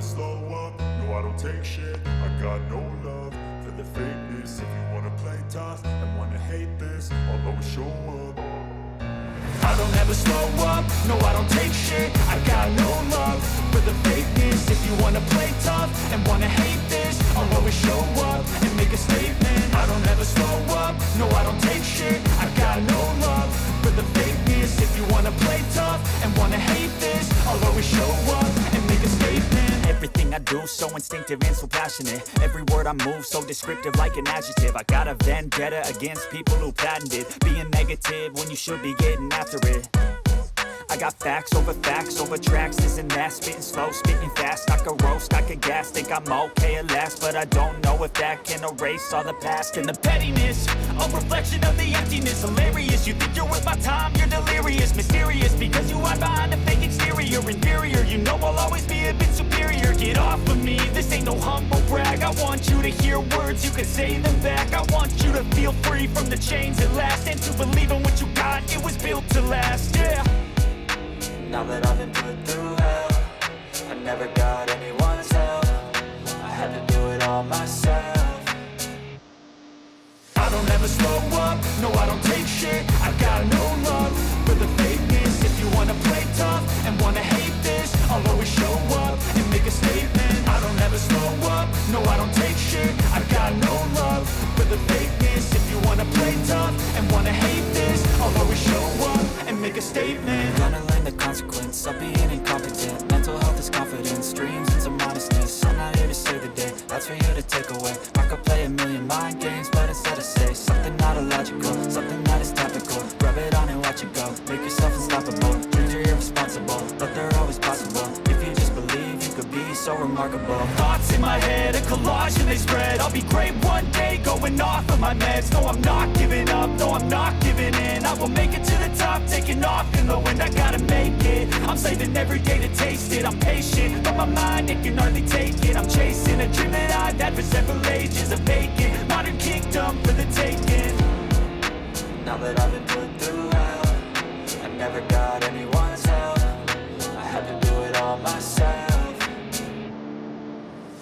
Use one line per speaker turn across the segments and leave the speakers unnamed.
slow up, no I don't take shit. I got no love for the fakeness. If you wanna play tough and wanna hate this, I'll always show up. I don't ever slow up, no I don't take shit. I got no love for the fakeness. If you wanna play tough and wanna hate this, I'll always show up and make a statement. I don't ever slow up, no I don't take shit. I got no love for the fakeness. If you wanna play tough and wanna hate this, I'll always show up and make a statement.
Everything I do so instinctive and so passionate. Every word I move so descriptive like an adjective. I got a vendetta against people who patented being negative when you should be getting after it. I got facts over tracks, this and that. Spitting slow, spitting fast, I could roast, I could gas. Think I'm okay at last, but I don't know if that can erase all the past. And the pettiness, a reflection of the emptiness. Hilarious, you think you're worth my time, you're delirious. Mysterious, because you hide behind a fake exterior. Inferior, you know I'll always be a bit superior. Get off of me, this ain't no humble brag. I want you to hear words, you can say them back. I want you to feel free from the chains at last, and to believe in what you got, it was built to last, yeah.
Now that I've been put through hell, I never got anyone's help. I had to do it all myself.
I don't ever slow up, no I don't take shit. I got no love for the fakeness. If you wanna play tough and wanna hate this, I'll always show up and make a statement. I don't ever slow up, no I don't take shit. I got no love for the fakeness. If you wanna play tough and wanna hate this, I'll always show up and make a statement.
Gonna learn the consequence of being incompetent. Mental health is confidence, dreams and some modestness. I'm not here to save the day, that's for you to take away. I could play a million mind games, but instead I say something not illogical, something that is topical. Rub it on and watch it go, make yourself unstoppable. Dreams are irresponsible, but they're always possible. If you just believe, you could be so remarkable.
Thoughts in my head, a collage and they spread. I'll be great one day, going off of my meds. No, I'm not giving up, no, I'm not giving in. I will make it to the top, taking off in the wind. I gotta make it, I'm saving every day to taste it. I'm patient, but my mind, it can hardly take it. I'm chasing a dream that I've had for several ages. A vacant, modern kingdom for the taking.
Now that I've been put through hell, I never got anyone's help. I had to do it all myself.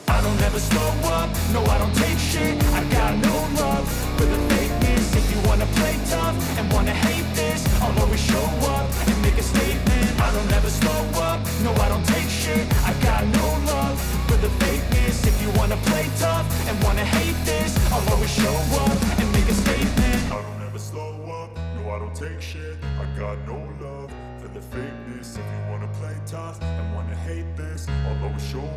I don't ever slow up, no I don't take shit. I got no love for the fakeness. If you wanna play tough and wanna hate this, I'll always show up and make a statement. I don't ever slow up, no I don't take shit. I got no love for the fakeness. If you wanna play tough and wanna hate this, I'll always show up and make a statement. I don't ever slow up, no I don't take shit. I got no love for the fakeness. If you wanna play tough and wanna hate this, I'll always show